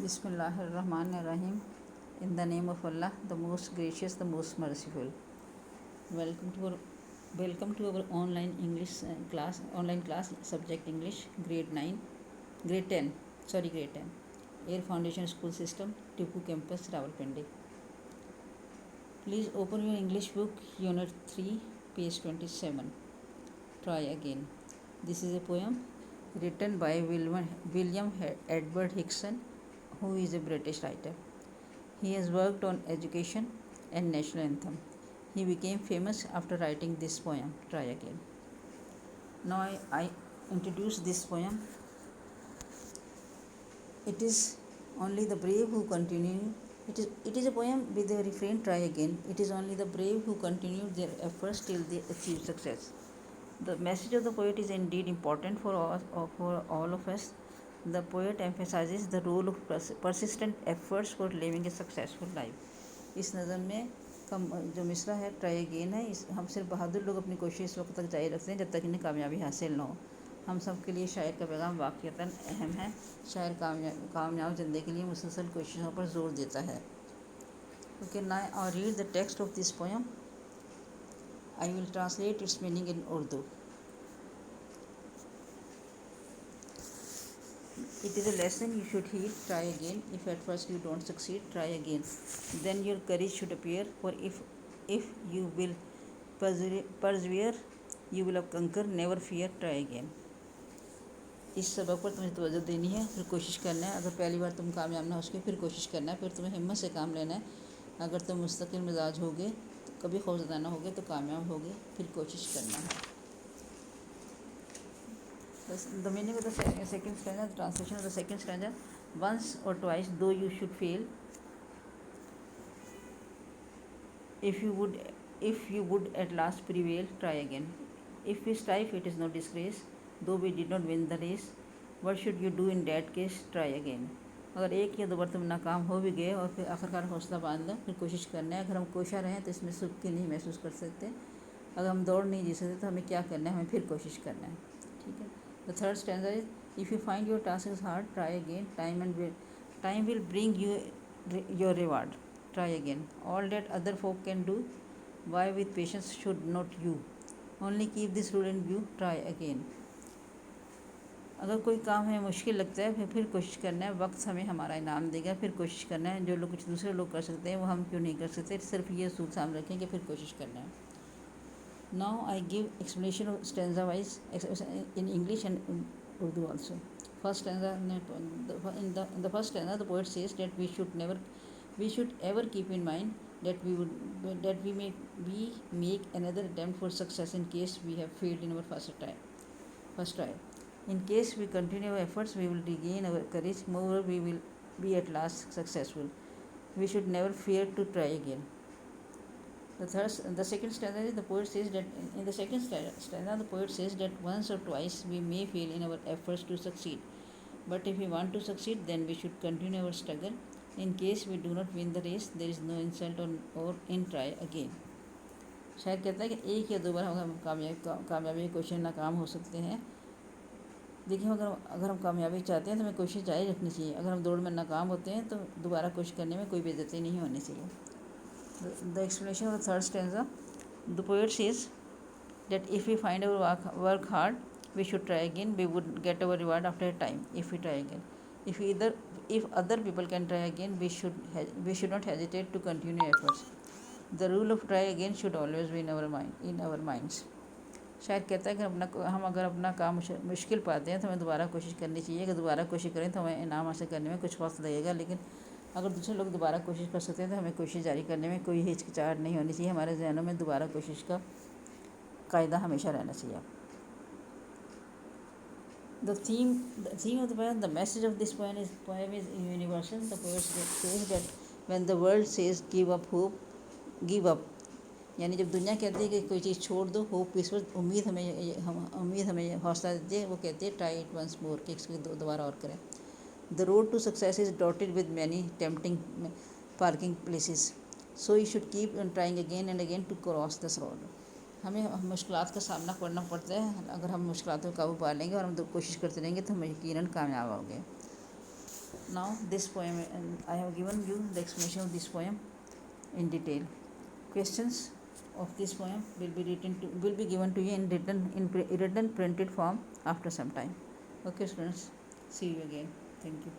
بسم اللہ الرحمن الرحیم. In the name of Allah, the most gracious, the most merciful. Welcome to our online English class subject English grade 10. Air Foundation School System, Tipu Campus, Rawalpindi. Please open your English book, Unit 3, page 27. Try again. This is a poem written by William Edward Hickson, who is a British writer. He has worked on education and national anthem. He became famous after writing this poem. Try again. Now I introduce this poem. It is only the brave who continue. It is a poem with the refrain, try again. It is only the brave who continue their efforts till they achieve success. The message of the poet is indeed important for all of us. The poet emphasizes the role of persistent efforts for living a successful life. इस नज़म में जो मिसरा है try again है. हम सिर्फ बहादुर लोग अपनी कोशिश इस वक्त तक जारी रखते हैं जब तक इन्हें कामयाबी हासिल न हो. हम सब के लिए शायर का पैगाम वाक़ईतन अहम है. शायर कामयाब ज़िंदगी के लिए मुसलसल कोशिशों पर ज़ोर देता है. Okay, now I read the text of this poem. I will translate its meaning in Urdu. It is a lesson you should heed. Try again. If at first you don't succeed, try again. Then your courage should appear. For if you will persevere, you will conquer. Never fear. Try again. इस सबक पर तुम्हें तवज्जो देनी है, फिर कोशिश करना है. अगर पहली बार तुम कामयाब ना हो सके फिर कोशिश करना है. फिर तुम्हें हिम्मत से काम लेना है. अगर तुम मुस्तकिल मिजाज होगे, कभी खौफज़दा ना होगे तो कामयाब होगे. फिर कोशिश करना है. The meaning of the second stanza, the translation of the second stanza. Once or twice, though you should fail, if you would at last prevail, try again. If we strive, it is no disgrace, though we did not win the race. What should you do in that case? Try again. अगर एक या दो बार तुम नाकाम हो भी गए और फिर आखिरकार हौसला बांध लो, फिर कोशिश करना है. अगर हम कोशिश रहें तो इसमें सुख की नहीं महसूस कर सकते. अगर हम दौड़ नहीं जी सकते तो हमें क्या करना है, हमें फिर कोशिश करना है. ठीक है. The third stanza is, if you find your task is hard, try again. Time will bring you your reward. Try again. All that other folk can do, why with patience should not you? Only keep this rule in view. Try again. अगर कोई काम हमें मुश्किल लगता है फिर कोशिश करना है. वक्त हमें हमारा इनाम देगा. फिर कोशिश करना है. जो लोग कुछ दूसरे लोग कर सकते हैं वो हम क्यों नहीं कर सकते. सिर्फ ये सूद सामने रखें कि फिर कोशिश करना है. Now I give explanation of stanza wise in English and in Urdu also. First stanza, in the first stanza, the poet says that we should ever keep in mind that we make another attempt for success in case we have failed in our first try. In case we continue our efforts, we will regain our courage. Moreover, we will be at last successful. We should never fear to try again. The second stanza is the poet says that in the second stanza the poet says that once or twice we may fail in our efforts to succeed, but if we want to succeed, then we should continue our struggle. In case we do not win the race, there is no insult or in try again. शायद कहता है कि एक या दो बार हम कामयाबी की कोशिश नाकाम हो सकते हैं. देखिए, अगर हम कामयाबी चाहते हैं तो हमें कोशिश जारी रखनी चाहिए. अगर हम दौड़ में नाकाम होते हैं तो दोबारा कोशिश करने में कोई बेइज्जती नहीं होनी चाहिए. The explanation of the third stanza, the poet says that if we find our work hard, we should try again. We would get our reward after a time if we try again. If other people can try again, we should not hesitate to continue efforts. The rule of try again should always be in our minds. शायद कहता है कि हम अगर अपना काम मुश्किल पाते हैं तो हमें दोबारा कोशिश करनी चाहिए. अगर दोबारा कोशिश करें तो हमें इनाम हासिल करने में कुछ वक्त लगेगा, लेकिन अगर दूसरे लोग दोबारा कोशिश कर सकते हैं तो हमें कोशिश जारी करने में कोई हिचकिचाहट नहीं होनी चाहिए. हमारे जहनों में दोबारा कोशिश का कायदा हमेशा रहना चाहिए. The theme of the poem, the message of this poem is universal. The poet says that when the world says give up hope, give up. यानी जब दुनिया कहती है कि कोई चीज़ छोड़ दो, होप इस वक्त उम्मीद हमें हौसला देती है. वो कहती है ट्राई इट वंस मोर, कि इसको दोबारा और करें. The road to success is dotted with many tempting parking places, so you should keep on trying again and again to cross this road. हमें मुश्किलात का सामना करना पड़ता है. अगर हम मुश्किलातों को काबू पा लेंगे और हम कोशिश करते रहेंगे तो हम यकीनन कामयाब होंगे. Now this poem, and I have given you the explanation of this poem in detail. Questions of this poem will be given to you in written printed form after some time. Okay, students. See you again. Thank you.